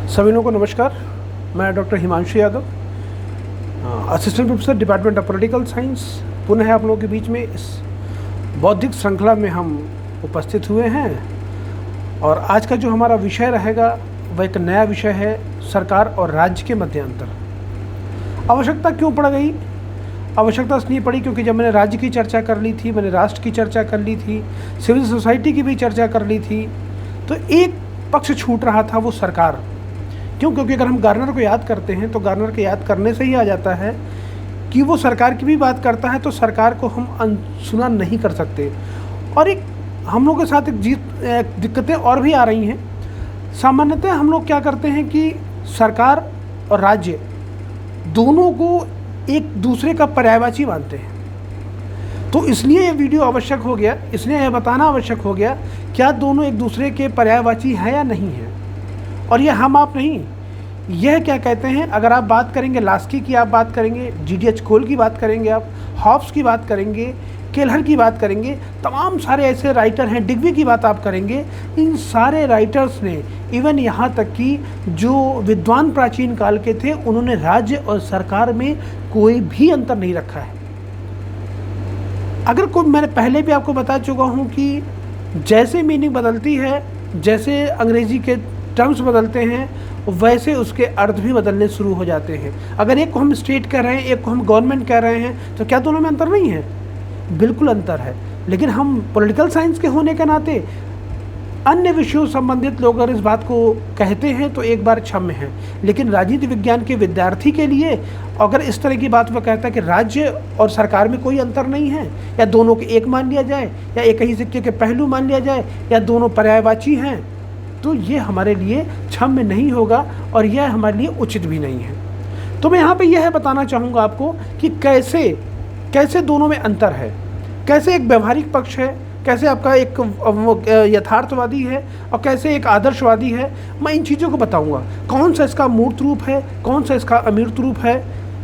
सभी लोगों को नमस्कार। मैं doctor Himanshu Yadav, assistant professor department of political science, पुनः आप लोगों के बीच में इस बौद्धिक श्रृंखला में हम उपस्थित हुए हैं। और आज का जो हमारा विषय रहेगा वह एक नया विषय है, सरकार और राज्य के मध्य अंतर। आवश्यकता क्यों पड़ गई? आवश्यकता इसलिए पड़ी क्योंकि जब मैंने राज्य की चर्चा कर ली थी, मैंने राष्ट्र की चर्चा कर ली थी, सिविल सोसाइटी की भी चर्चा कर ली थी, तो एक पक्ष छूट रहा था, वो सरकार। क्यों? क्योंकि अगर हम गार्नर को याद करते हैं तो गार्नर के याद करने से ही आ जाता है कि वो सरकार की भी बात करता है, तो सरकार को हम अनसुना नहीं कर सकते। और एक हम लोगों के साथ एक दिक्कतें और भी आ रही हैं। सामान्यतः हम लोग क्या करते हैं कि सरकार और राज्य दोनों को एक दूसरे का पर्यायवाची मानते हैं। तो इसलिए ये वीडियो आवश्यक हो गया, इसलिए यह बताना आवश्यक हो गया क्या दोनों एक दूसरे के पर्यायवाची हैं या नहीं हैं। और ये हम आप नहीं, यह क्या कहते हैं, अगर आप बात करेंगे लास्की की, आप बात करेंगे GDH खोल की बात करेंगे, आप हॉब्स की बात करेंगे, केलहर की बात करेंगे, तमाम सारे ऐसे राइटर हैं, डिग्वी की बात आप करेंगे, इन सारे राइटर्स ने, इवन यहाँ तक कि जो विद्वान प्राचीन काल के थे, उन्होंने राज्य और सरकार में कोई भी अंतर नहीं रखा है। अगर कोई, मैंने पहले भी आपको बता चुका हूँ कि जैसे मीनिंग बदलती है, जैसे अंग्रेजी के टर्म्स बदलते हैं, वैसे उसके अर्थ भी बदलने शुरू हो जाते हैं। अगर एक को हम स्टेट कह रहे हैं, एक को हम गवर्नमेंट कह रहे हैं, तो क्या दोनों में अंतर नहीं है? बिल्कुल अंतर है। लेकिन हम पॉलिटिकल साइंस के होने के नाते अन्य विषयों संबंधित लोग अगर इस बात को कहते हैं तो एक बार क्षम्य है। लेकिन राजनीति विज्ञान के विद्यार्थी के लिए अगर इस तरह की बात वह कहता है कि राज्य और सरकार में कोई अंतर नहीं है, या दोनों के एक मान लिया जाए, या एक ही सिक्के के पहलू मान लिया जाए, या दोनों पर्यायवाची हैं, तो ये हमारे लिए क्षम्य नहीं होगा और यह हमारे लिए उचित भी नहीं है। तो मैं यहाँ पे यह बताना चाहूँगा आपको कि कैसे दोनों में अंतर है, कैसे एक व्यवहारिक पक्ष है, कैसे आपका एक यथार्थवादी है और कैसे एक आदर्शवादी है। मैं इन चीज़ों को बताऊँगा, कौन सा इसका मूर्त रूप है, कौन सा इसका अमूर्त रूप है,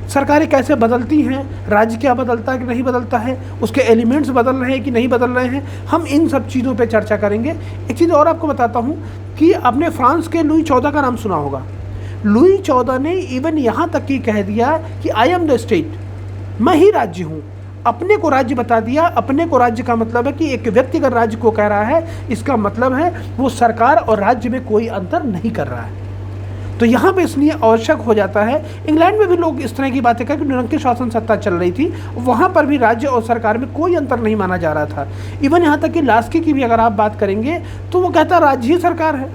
सरकारें कैसे बदलती हैं, राज्य क्या बदलता है कि नहीं बदलता है, उसके एलिमेंट्स बदल रहे हैं कि नहीं बदल रहे हैं, हम इन सब चीज़ों पे चर्चा करेंगे। एक चीज़ और आपको बताता हूँ कि आपने फ्रांस के लुई 14 का नाम सुना होगा। लुई 14 ने इवन यहाँ तक कि कह दिया कि आई एम द स्टेट, मैं ही राज्य हूँ। अपने को राज्य बता दिया। अपने को राज्य का मतलब है कि एक व्यक्ति अगर राज्य को कह रहा है, इसका मतलब है वो सरकार और राज्य में कोई अंतर नहीं कर रहा है। तो यहाँ पे इसलिए आवश्यक हो जाता है। इंग्लैंड में भी लोग इस तरह की बातें करके, निरंकुश शासन सत्ता चल रही थी, वहाँ पर भी राज्य और सरकार में कोई अंतर नहीं माना जा रहा था। इवन यहाँ तक कि लास्की की भी अगर आप बात करेंगे तो वो कहता राज्य ही सरकार है।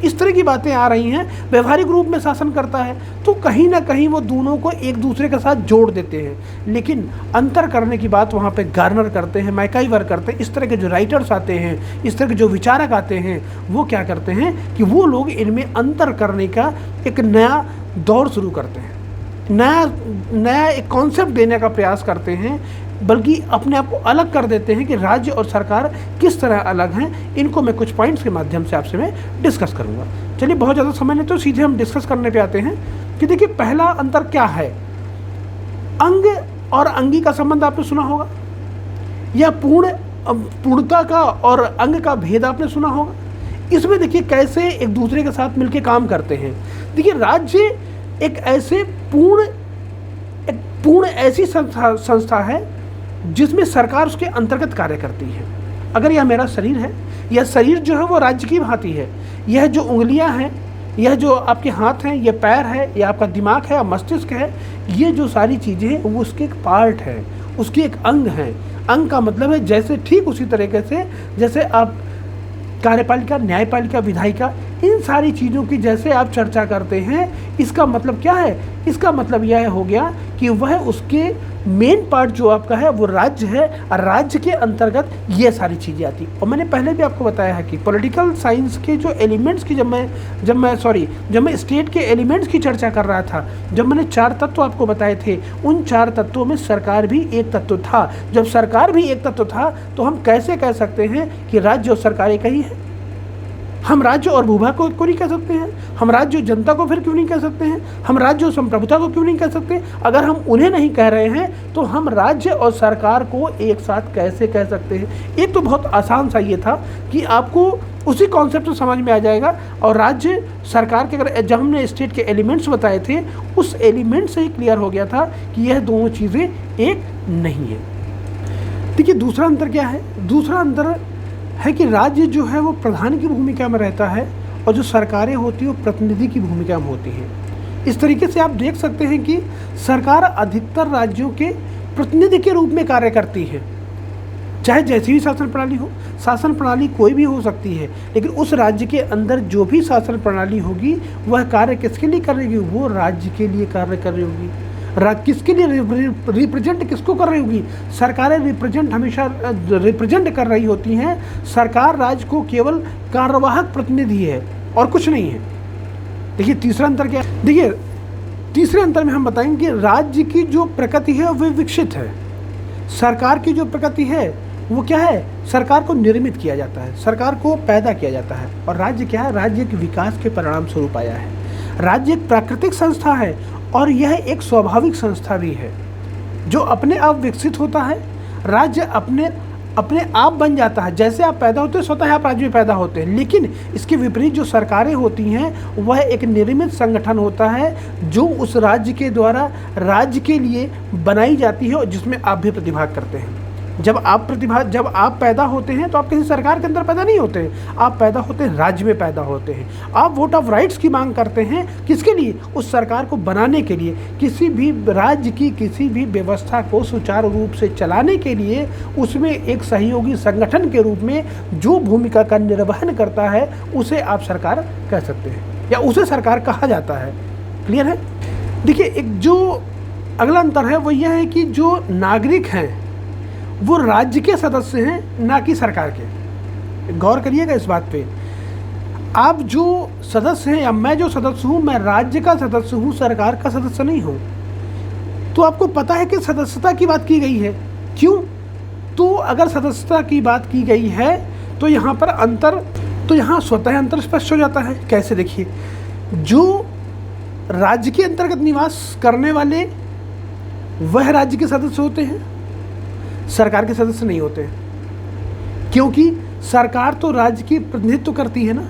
इस तरह की बातें आ रही हैं, व्यवहारिक रूप में शासन करता है, तो कहीं ना कहीं वो दोनों को एक दूसरे के साथ जोड़ देते हैं। लेकिन अंतर करने की बात वहाँ पे गार्नर करते हैं, मैकाइवर करते हैं। इस तरह के जो राइटर्स आते हैं, इस तरह के जो विचारक आते हैं, वो क्या करते हैं कि वो लोग इनमें अंतर करने का एक नया दौर शुरू करते हैं, नया एक कॉन्सेप्ट देने का प्रयास करते हैं, बल्कि अपने आप को अलग कर देते हैं कि राज्य और सरकार किस तरह अलग हैं। इनको मैं कुछ पॉइंट्स के माध्यम से आपसे मैं डिस्कस करूंगा। चलिए, बहुत ज़्यादा समय नहीं, तो सीधे हम डिस्कस करने पे आते हैं कि देखिए पहला अंतर क्या है। अंग और अंगी का संबंध आपने सुना होगा, या पूर्णता का और अंग का भेद आपने सुना होगा। इसमें देखिए कैसे एक दूसरे के साथ मिलकर काम करते हैं। देखिए, राज्य एक ऐसे पूर्ण ऐसी संस्था है जिसमें सरकार उसके अंतर्गत कार्य करती है। अगर यह मेरा शरीर है, यह शरीर जो है वो राज्य की भांति है। यह जो उंगलियां हैं, यह जो आपके हाथ हैं, यह पैर है, यह आपका दिमाग है, मस्तिष्क है, ये जो सारी चीज़ें हैं वो उसके एक पार्ट है, उसके एक अंग हैं। अंग का मतलब है जैसे, ठीक उसी तरीके से जैसे आप कार्यपालिका, न्यायपालिका, विधायिका, इन सारी चीज़ों की जैसे आप चर्चा करते हैं, इसका मतलब क्या है? इसका मतलब यह हो गया कि वह उसके मेन पार्ट जो आपका है वो राज्य है, और राज्य के अंतर्गत ये सारी चीज़ें आती। और मैंने पहले भी आपको बताया है कि पॉलिटिकल साइंस के जो एलिमेंट्स की जब मैं स्टेट के एलिमेंट्स की चर्चा कर रहा था, जब मैंने 4 तत्व आपको बताए थे, उन 4 तत्वों में सरकार भी एक तत्व था। जब सरकार भी एक तत्व था तो हम कैसे कह सकते हैं कि राज्य और सरकार एक ही है? हम राज्य और भूभाग को नहीं कह सकते हैं? हम राज्य और जनता को फिर क्यों नहीं कह सकते हैं? हम राज्य और संप्रभुता को क्यों नहीं कह सकते? अगर हम उन्हें नहीं कह रहे हैं तो हम राज्य और सरकार को एक साथ कैसे कह सकते हैं? एक तो बहुत आसान सा ये था कि आपको उसी कॉन्सेप्ट से समझ में आ जाएगा। और राज्य सरकार के अगर जब हमने स्टेट के एलिमेंट्स बताए थे, उस एलिमेंट से ही क्लियर हो गया था कि यह दोनों चीज़ें एक नहीं है। देखिए दूसरा अंतर क्या है? दूसरा अंतर है कि राज्य जो है वो प्रधान की भूमिका में रहता है और जो सरकारें होती हैं वो प्रतिनिधि की भूमिका में होती हैं। इस तरीके से आप देख सकते हैं कि सरकार अधिकतर राज्यों के प्रतिनिधि के रूप में कार्य करती है, चाहे जैसी भी शासन प्रणाली हो। शासन प्रणाली कोई भी हो सकती है, लेकिन उस राज्य के अंदर जो भी शासन प्रणाली होगी वह कार्य किसके लिए कर रही होगी? वो राज्य के लिए कार्य कर रही होगी। किसके लिए रिप्रेजेंट किसको कर रही होगी? सरकारें हमेशा रिप्रेजेंट कर रही होती हैं। सरकार राज्य को केवल कार्यवाहक प्रतिनिधि है और कुछ नहीं है। देखिए तीसरा अंतर क्या है? देखिए तीसरे अंतर में हम बताएंगे कि राज्य की जो प्रकृति है वह विकसित है, सरकार की जो प्रकृति है वो क्या है? सरकार को निर्मित किया जाता है, सरकार को पैदा किया जाता है। और राज्य क्या है? राज्य एक विकास के परिणाम स्वरूप आया है। राज्य एक प्राकृतिक संस्था है और यह एक स्वाभाविक संस्था भी है जो अपने आप विकसित होता है। राज्य अपने आप बन जाता है। जैसे आप पैदा होते हैं स्वतः आप राज्य में पैदा होते हैं, लेकिन इसके विपरीत जो सरकारें होती हैं वह एक निर्मित संगठन होता है जो उस राज्य के द्वारा राज्य के लिए बनाई जाती है और जिसमें आप भी प्रतिभाग करते हैं। जब आप पैदा होते हैं तो आप किसी सरकार के अंदर पैदा नहीं होते हैं, आप पैदा होते हैं राज्य में पैदा होते हैं। आप वोट ऑफ राइट्स की मांग करते हैं, किसके लिए? उस सरकार को बनाने के लिए, किसी भी राज्य की किसी भी व्यवस्था को सुचारू रूप से चलाने के लिए उसमें एक सहयोगी संगठन के रूप में जो भूमिका का निर्वहन करता है उसे आप सरकार कह सकते हैं या उसे सरकार कहा जाता है। क्लियर है? देखिए एक जो अगला अंतर है वो यह है कि जो नागरिक हैं वो राज्य के सदस्य हैं, ना कि सरकार के। गौर करिएगा इस बात पे। आप जो सदस्य हैं या मैं जो सदस्य हूँ, मैं राज्य का सदस्य हूँ, सरकार का सदस्य नहीं हूँ। तो आपको पता है कि सदस्यता की बात की गई है। क्यों? तो अगर सदस्यता की बात की गई है तो यहाँ पर यहाँ स्वतः अंतर स्पष्ट हो जाता है। कैसे? देखिए जो राज्य के अंतर्गत निवास करने वाले वह राज्य के सदस्य होते हैं, सरकार के सदस्य नहीं होते हैं। क्योंकि सरकार तो राज्य की प्रतिनिधित्व करती है ना,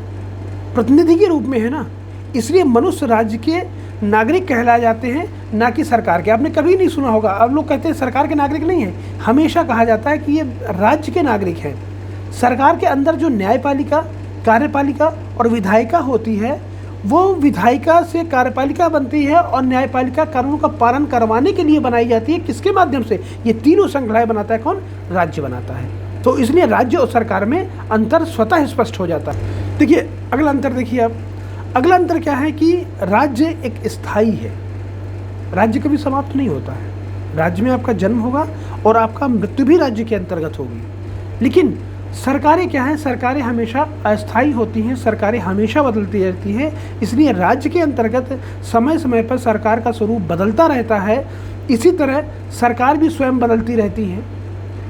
प्रतिनिधि के रूप में है ना, इसलिए मनुष्य राज्य के नागरिक कहलाए जाते हैं, ना कि सरकार के। आपने कभी नहीं सुना होगा, अब लोग कहते हैं सरकार के नागरिक नहीं है, हमेशा कहा जाता है कि ये राज्य के नागरिक हैं। सरकार के अंदर जो न्यायपालिका, कार्यपालिका और विधायिका होती है वो विधायिका से कार्यपालिका बनती है और न्यायपालिका कानूनों का पालन करवाने के लिए बनाई जाती है। किसके माध्यम से? ये तीनों श्रृंखलाएं बनाता है कौन? राज्य बनाता है। तो इसलिए राज्य और सरकार में अंतर स्वतः स्पष्ट हो जाता है। देखिए अगला अंतर देखिए आप, अगला अंतर क्या है कि राज्य एक स्थायी है, राज्य कभी समाप्त नहीं होता है। राज्य में आपका जन्म होगा और आपका मृत्यु भी राज्य के अंतर्गत होगी। लेकिन सरकारें क्या हैं? सरकारें हमेशा अस्थायी होती हैं, सरकारें हमेशा बदलती रहती हैं। इसलिए राज्य के अंतर्गत समय समय पर सरकार का स्वरूप बदलता रहता है। इसी तरह सरकार भी स्वयं बदलती रहती है,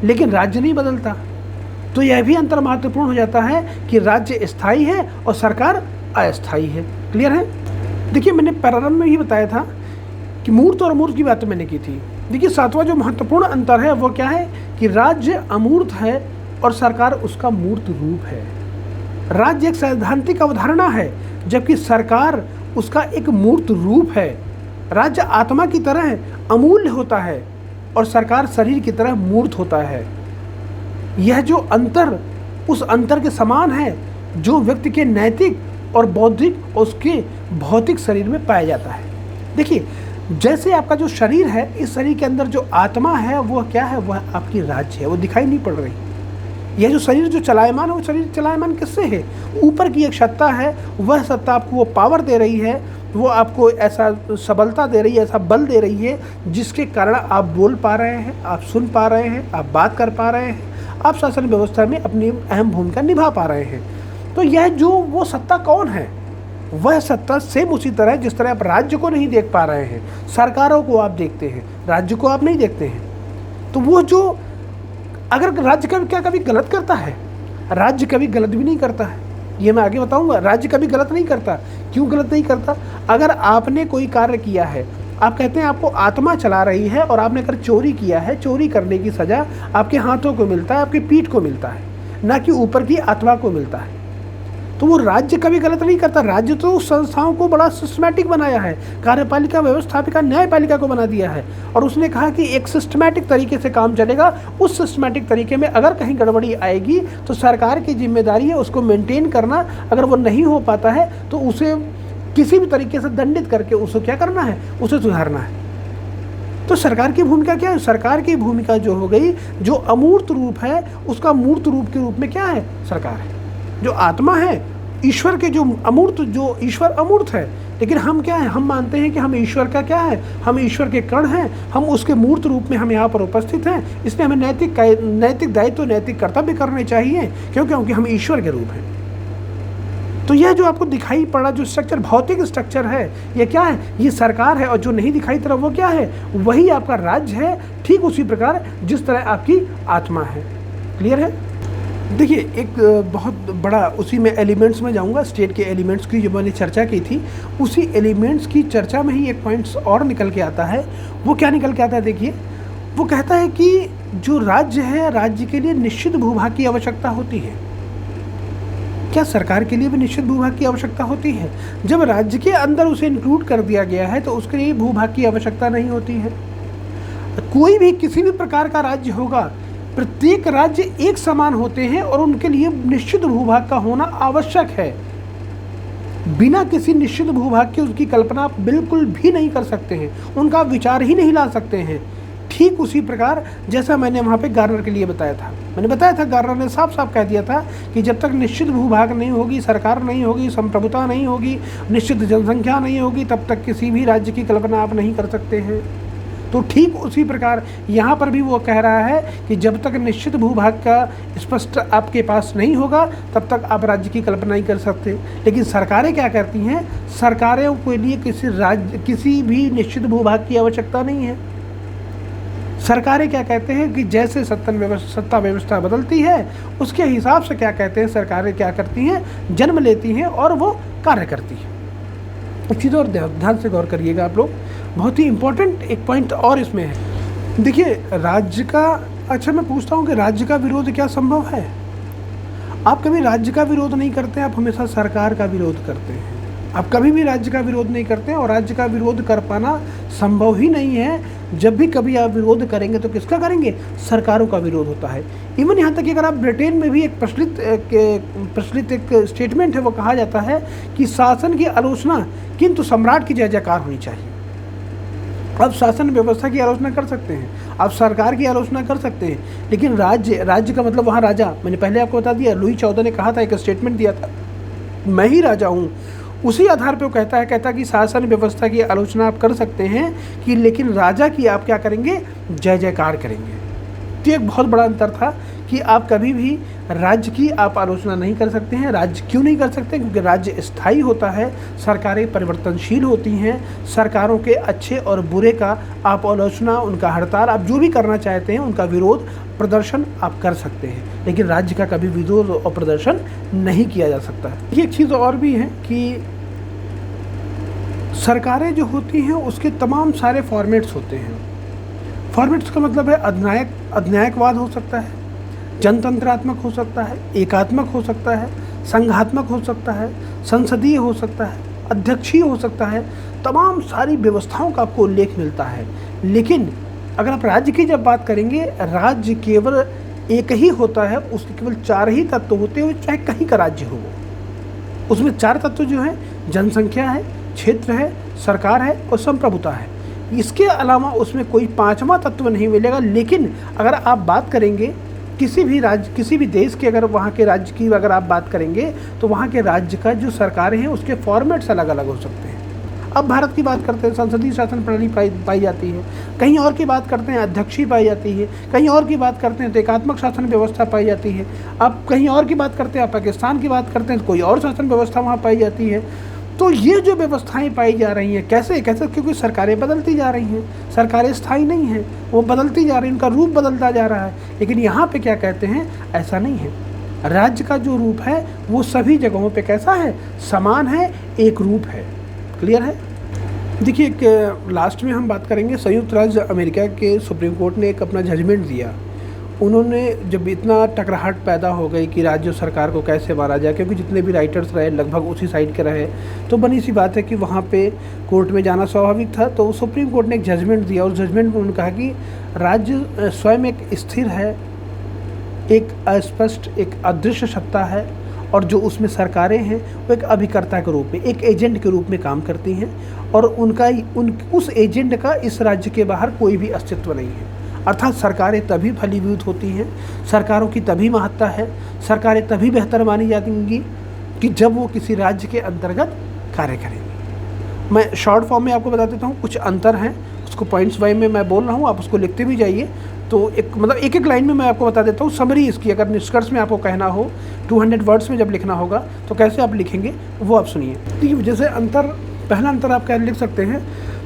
लेकिन राज्य नहीं बदलता। तो यह भी अंतर महत्वपूर्ण हो जाता है कि राज्य स्थायी है और सरकार अस्थायी है। क्लियर है? देखिए मैंने प्रारंभ में ही बताया था कि मूर्त और अमूर्त की बात मैंने की थी। देखिए सातवां जो महत्वपूर्ण अंतर है वो क्या है कि राज्य अमूर्त है और सरकार उसका मूर्त रूप है। राज्य एक सैद्धांतिक अवधारणा है जबकि सरकार उसका एक मूर्त रूप है। राज्य आत्मा की तरह अमूल्य होता है और सरकार शरीर की तरह मूर्त होता है। यह जो अंतर उस अंतर के समान है जो व्यक्ति के नैतिक और बौद्धिक और उसके भौतिक शरीर में पाया जाता है। देखिए जैसे आपका जो शरीर है, इस शरीर के अंदर जो आत्मा है वह क्या है? वह आपकी राज्य है, वो दिखाई नहीं पड़ रही। यह जो शरीर जो चलायमान है वो शरीर चलायमान किससे है? ऊपर की एक सत्ता है, वह सत्ता आपको वो पावर दे रही है, वो आपको ऐसा सबलता दे रही है, ऐसा बल दे रही है जिसके कारण आप बोल पा रहे हैं, आप सुन पा रहे हैं, आप बात कर पा रहे हैं, आप शासन व्यवस्था में अपनी अहम भूमिका निभा पा रहे हैं। तो यह जो वो सत्ता कौन है? वह सत्ता सेम उसी तरह जिस तरह आप राज्य को नहीं देख पा रहे हैं, सरकारों को आप देखते हैं, राज्य को आप नहीं देखते हैं। तो वो जो अगर राज्य क्या कभी गलत करता है? राज्य कभी गलत भी नहीं करता है। ये मैं आगे बताऊंगा। राज्य कभी गलत नहीं करता। क्यों गलत नहीं करता? अगर आपने कोई कार्य किया है, आप कहते हैं आपको आत्मा चला रही है और आपने अगर चोरी किया है, चोरी करने की सज़ा आपके हाथों को मिलता है, आपकी पीठ को मिलता है, ना कि ऊपर की आत्मा को मिलता है। तो वो राज्य कभी गलत नहीं करता। राज्य तो संस्थाओं को बड़ा सिस्टमैटिक बनाया है, कार्यपालिका, व्यवस्थापिका, न्यायपालिका को बना दिया है, और उसने कहा कि एक सिस्टमैटिक तरीके से काम चलेगा। उस सिस्टमैटिक तरीके में अगर कहीं गड़बड़ी आएगी तो सरकार की जिम्मेदारी है उसको मेंटेन करना। अगर वो नहीं हो पाता है तो उसे किसी भी तरीके से दंडित करके उसको क्या करना है, उसे सुधारना है। तो सरकार की भूमिका क्या है? सरकार की भूमिका जो हो गई, जो अमूर्त रूप है उसका मूर्त रूप के रूप में क्या है? सरकार है। जो आत्मा है, ईश्वर के जो अमूर्त, जो ईश्वर अमूर्त है, लेकिन हम क्या है? हम मानते हैं कि हम ईश्वर का क्या है? हम ईश्वर के कण हैं, हम उसके मूर्त रूप में हम यहाँ पर उपस्थित हैं। इसलिए हमें नैतिक दायित्व, नैतिक कर्तव्य करने चाहिए, क्योंकि हम ईश्वर के रूप हैं। तो यह जो आपको दिखाई पड़ा जो स्ट्रक्चर, भौतिक स्ट्रक्चर है, ये क्या है? ये सरकार है। और जो नहीं दिखाई तरफ वो क्या है? वही आपका राज्य है। ठीक उसी प्रकार जिस तरह आपकी आत्मा है। क्लियर है? देखिए, एक बहुत बड़ा, उसी में एलिमेंट्स में जाऊंगा, स्टेट के एलिमेंट्स की जो मैंने चर्चा की थी, उसी एलिमेंट्स की चर्चा में ही एक पॉइंट्स और निकल के आता है। वो क्या निकल के आता है? देखिए, वो कहता है कि जो राज्य है, राज्य के लिए निश्चित भूभाग की आवश्यकता होती है। क्या सरकार के लिए भी निश्चित भूभाग की आवश्यकता होती है? जब राज्य के अंदर उसे इंक्लूड कर दिया गया है तो उसके लिए भूभाग की आवश्यकता नहीं होती है। कोई भी किसी भी प्रकार का राज्य होगा, प्रत्येक राज्य एक समान होते हैं और उनके लिए निश्चित भूभाग का होना आवश्यक है। बिना किसी निश्चित भूभाग के उसकी कल्पना आप बिल्कुल भी नहीं कर सकते हैं, उनका विचार ही नहीं ला सकते हैं। ठीक उसी प्रकार जैसा मैंने वहाँ पे गार्नर के लिए बताया था, मैंने बताया था, गार्नर ने साफ साफ कह दिया था कि जब तक निश्चित भूभाग नहीं होगी, सरकार नहीं होगी, संप्रभुता नहीं होगी, निश्चित जनसंख्या नहीं होगी, तब तक किसी भी राज्य की कल्पना आप नहीं कर सकते हैं। तो ठीक उसी प्रकार यहाँ पर भी वो कह रहा है कि जब तक निश्चित भूभाग का स्पष्ट आपके पास नहीं होगा तब तक आप राज्य की कल्पना नहीं कर सकते। लेकिन सरकारें क्या करती हैं? सरकारों के लिए किसी भी निश्चित भूभाग की आवश्यकता नहीं है। सरकारें क्या कहते हैं कि जैसे सत्ता व्यवस्था बदलती है उसके हिसाब से क्या कहते हैं, सरकारें क्या करती हैं? जन्म लेती हैं और वो कार्य करती हैं। एक चीज़ और ध्यान से गौर करिएगा आप लोग, बहुत ही इम्पोर्टेंट एक पॉइंट और इसमें है। देखिए, राज्य का, अच्छा मैं पूछता हूँ कि राज्य का विरोध क्या संभव है? आप कभी राज्य का विरोध नहीं करते, आप हमेशा सरकार का विरोध करते हैं। आप कभी भी राज्य का विरोध नहीं करते हैं और राज्य का विरोध कर पाना संभव ही नहीं है। जब भी कभी आप विरोध करेंगे तो किसका करेंगे? सरकारों का विरोध होता है। इवन यहाँ तक कि अगर आप ब्रिटेन में भी एक प्रचलित एक स्टेटमेंट है, वो कहा जाता है कि शासन की आलोचना किंतु सम्राट की जय जयकार होनी चाहिए। आप शासन व्यवस्था की आलोचना कर सकते हैं, आप सरकार की आलोचना कर सकते हैं, लेकिन राज्य का मतलब वहाँ राजा, मैंने पहले आपको बता दिया, लुई 14 ने कहा था, एक स्टेटमेंट दिया था, मैं ही राजा हूँ। उसी आधार पे वो कहता है कि शासन व्यवस्था की आलोचना आप कर सकते हैं कि लेकिन राजा की आप क्या करेंगे? जय जयकार करेंगे। तो एक बहुत बड़ा अंतर था कि आप कभी भी राज्य की आप आलोचना नहीं कर सकते हैं। राज्य क्यों नहीं कर सकते? क्योंकि राज्य स्थायी होता है, सरकारें परिवर्तनशील होती हैं। सरकारों के अच्छे और बुरे का आप आलोचना, उनका हड़ताल, आप जो भी करना चाहते हैं, उनका विरोध प्रदर्शन आप कर सकते हैं, लेकिन राज्य का कभी विरोध और प्रदर्शन नहीं किया जा सकता है। ये एक चीज़ और भी है कि सरकारें जो होती हैं उसके तमाम सारे फॉर्मेट्स होते हैं। फॉर्मेट्स का मतलब है अधिनायकवाद हो सकता है, जनतंत्रात्मक हो सकता है, एकात्मक हो सकता है, संघात्मक हो सकता है, संसदीय हो सकता है, अध्यक्षीय हो सकता है। तमाम सारी व्यवस्थाओं का आपको उल्लेख मिलता है। लेकिन अगर आप राज्य की जब बात करेंगे, राज्य केवल एक ही होता है, उसके केवल 4 ही तत्व होते हैं, चाहे कहीं का राज्य हो। उसमें 4 तत्व जो हैं, जनसंख्या है, क्षेत्र है, सरकार है और संप्रभुता है। इसके अलावा उसमें कोई 5वां तत्व नहीं मिलेगा। लेकिन अगर आप बात करेंगे किसी भी राज्य, किसी भी देश के, अगर वहाँ के राज्य की अगर आप बात करेंगे तो वहाँ के राज्य का जो सरकारें हैं उसके फॉर्मेट्स अलग अलग हो सकते हैं। अब भारत की बात करते हैं, संसदीय शासन प्रणाली पाई जाती है। कहीं और की बात करते हैं, अध्यक्षीय पाई जाती है। कहीं और की बात करते हैं तो एकात्मक शासन व्यवस्था पाई जाती है। अब कहीं और की बात करते हैं, आप पाकिस्तान की बात करते हैं तो कोई और शासन व्यवस्था वहाँ पाई जाती है। तो ये जो व्यवस्थाएं पाई जा रही हैं, कैसे? क्योंकि सरकारें बदलती जा रही हैं, सरकारें स्थायी नहीं हैं, वो बदलती जा रही हैं, उनका रूप बदलता जा रहा है। लेकिन यहाँ पे क्या कहते हैं? ऐसा नहीं है। राज्य का जो रूप है वो सभी जगहों पे कैसा है, समान है, एक रूप है। क्लियर है। देखिए लास्ट में हम बात करेंगे संयुक्त राज्य अमेरिका के सुप्रीम कोर्ट ने एक अपना जजमेंट दिया। उन्होंने जब इतना टकराहट पैदा हो गई कि राज्य सरकार को कैसे मारा जाए, क्योंकि जितने भी राइटर्स रहे लगभग उसी साइड के रहे, तो बनी सी बात है कि वहाँ पे कोर्ट में जाना स्वाभाविक था। तो सुप्रीम कोर्ट ने एक जजमेंट दिया। उस जजमेंट में उन्होंने कहा कि राज्य स्वयं एक स्थिर है, एक अस्पष्ट, एक अदृश्य सत्ता है, और जो उसमें सरकारें हैं वो एक अभिकर्ता के रूप में, एक एजेंट के रूप में काम करती हैं, और उस एजेंट का इस राज्य के बाहर कोई भी अस्तित्व नहीं है। अर्थात सरकारें तभी फलीभूत होती हैं, सरकारों की तभी महत्ता है, सरकारें तभी बेहतर मानी जाएंगी कि जब वो किसी राज्य के अंतर्गत कार्य करेंगी। मैं शॉर्ट फॉर्म में आपको बता देता हूँ, कुछ अंतर हैं, उसको पॉइंट्स वाइज में मैं बोल रहा हूँ, आप उसको लिखते भी जाइए। तो एक एक लाइन में मैं आपको बता देता हूँ समरी इसकी। अगर निष्कर्ष में आपको कहना हो 200 वर्ड्स में जब लिखना होगा तो कैसे आप लिखेंगे वो आप सुनिए। ठीक, जैसे पहला अंतर आप क्या लिख सकते हैं,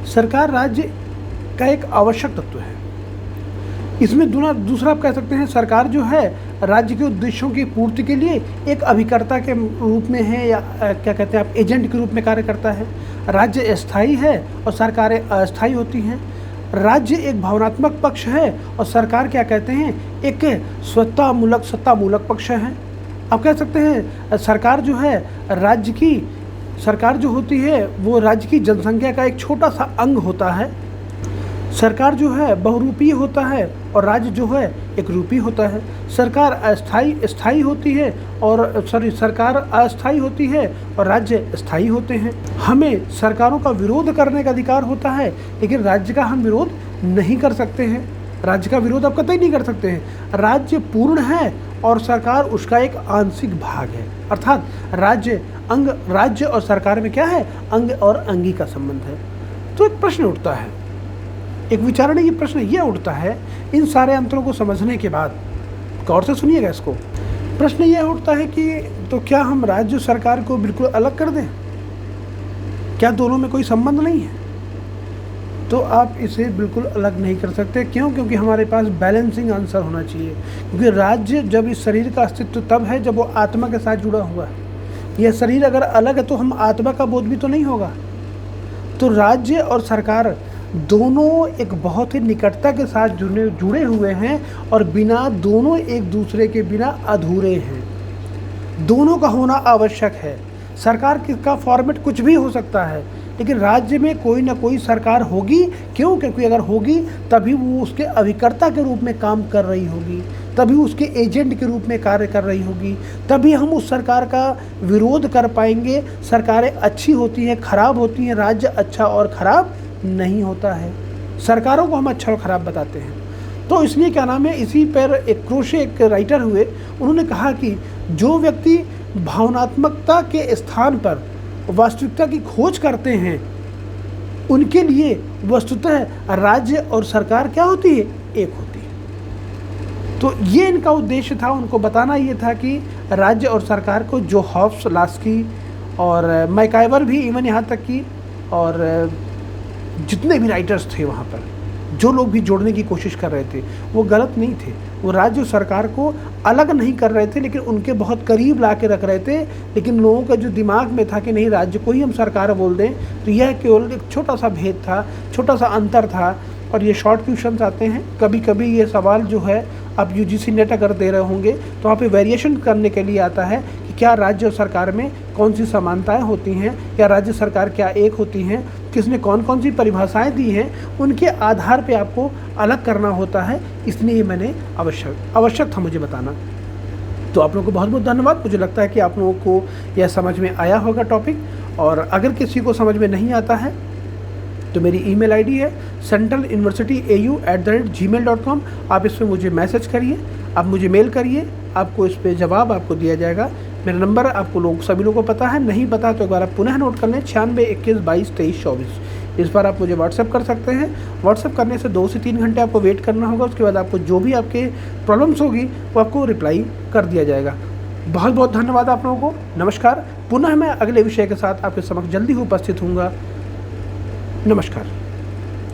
सरकार राज्य का एक आवश्यक तत्व है। इसमें दूसरा आप कह सकते हैं सरकार जो है राज्य के उद्देश्यों की पूर्ति के लिए एक अभिकर्ता के रूप में है, या क्या कहते हैं आप, एजेंट के रूप में कार्य करता है। राज्य अस्थायी है और सरकारें अस्थायी होती हैं। राज्य एक भावनात्मक पक्ष है और सरकार क्या कहते हैं, एक सत्तामूलक पक्ष है। आप कह सकते हैं सरकार जो है सरकार जो होती है वो राज्य की जनसंख्या का एक छोटा सा अंग होता है। सरकार जो है बहुरूपीय होता है और राज्य जो है एक रूपी होता है। सरकार अस्थायी होती है सरकार अस्थायी होती है और राज्य स्थायी होते हैं। हमें सरकारों का विरोध करने का अधिकार होता है, लेकिन राज्य का हम विरोध नहीं कर सकते हैं। राज्य का विरोध आप कतई नहीं कर सकते हैं। राज्य पूर्ण है और सरकार उसका एक आंशिक भाग है। अर्थात राज्य और सरकार में क्या है, अंग और अंगी का संबंध है। तो एक प्रश्न उठता है, एक विचारणीय प्रश्न यह उठता है, इन सारे अंतरों को समझने के बाद, गौर से सुनिएगा इसको, प्रश्न यह उठता है कि तो क्या हम राज्य सरकार को बिल्कुल अलग कर दें? क्या दोनों में कोई संबंध नहीं है? तो आप इसे बिल्कुल अलग नहीं कर सकते। क्यों? क्योंकि हमारे पास बैलेंसिंग आंसर होना चाहिए। क्योंकि राज्य जब इस शरीर का अस्तित्व तब है जब वो आत्मा के साथ जुड़ा हुआ है। यह शरीर अगर अलग है तो हम आत्मा का बोध भी तो नहीं होगा। तो राज्य और सरकार दोनों एक बहुत ही निकटता के साथ जुड़े हुए हैं और दोनों एक दूसरे के बिना अधूरे हैं। दोनों का होना आवश्यक है। सरकार का फॉर्मेट कुछ भी हो सकता है, लेकिन राज्य में कोई ना कोई सरकार होगी। क्यों? क्योंकि अगर होगी तभी वो उसके अभिकर्ता के रूप में काम कर रही होगी, तभी उसके एजेंट के रूप में कार्य कर रही होगी, तभी हम उस सरकार का विरोध कर पाएंगे। सरकारें अच्छी होती हैं, खराब होती हैं, राज्य अच्छा और खराब नहीं होता है। सरकारों को हम अच्छा और ख़राब बताते हैं। तो इसलिए क्या नाम है, इसी पर एक राइटर हुए, उन्होंने कहा कि जो व्यक्ति भावनात्मकता के स्थान पर वास्तविकता की खोज करते हैं, उनके लिए वस्तुतः राज्य और सरकार क्या होती है, एक होती है। तो ये इनका उद्देश्य था, उनको बताना ये था कि राज्य और सरकार को, जो हॉब्स, लास्की और मैकाइवर भी इवन यहाँ तक कि, और जितने भी राइटर्स थे वहाँ पर, जो लोग भी जोड़ने की कोशिश कर रहे थे, वो गलत नहीं थे। वो राज्य और सरकार को अलग नहीं कर रहे थे, लेकिन उनके बहुत करीब ला के रख रहे थे। लेकिन लोगों का जो दिमाग में था कि नहीं, राज्य को ही हम सरकार बोल दें, तो यह केवल एक छोटा सा भेद था, छोटा सा अंतर था। और ये शॉर्ट क्वेश्चंस आते हैं कभी कभी। ये सवाल जो है आप UGC नेट अगर दे रहे होंगे तो वहाँ पे वेरिएशन करने के लिए आता है कि क्या राज्य और सरकार में कौन सी समानताएं होती हैं, या राज्य सरकार क्या एक होती हैं, किसने कौन कौन सी परिभाषाएं दी हैं, उनके आधार पे आपको अलग करना होता है। इसलिए मैंने आवश्यक था मुझे बताना। तो आप लोगों को बहुत बहुत धन्यवाद। मुझे लगता है कि आप लोगों को यह समझ में आया होगा टॉपिक। और अगर किसी को समझ में नहीं आता है तो मेरी ईमेल आईडी है centraluniversityau@gmail.com। आप इस पर मुझे मैसेज करिए, आप मुझे मेल करिए, आपको इस पर जवाब आपको दिया जाएगा। मेरा नंबर आपको सभी लोगों को पता है, नहीं पता तो एक बार आप पुनः नोट कर लें, 96 21 22 23 24। इस बार आप मुझे व्हाट्सएप कर सकते हैं। व्हाट्सएप करने से 2 से 3 घंटे आपको वेट करना होगा। उसके बाद आपको जो भी आपके प्रॉब्लम्स होगी वो आपको रिप्लाई कर दिया जाएगा। बहुत बहुत धन्यवाद आप लोगों को। नमस्कार। पुनः मैं अगले विषय के साथ आपके समक्ष जल्दी उपस्थित होऊंगा। नमस्कार।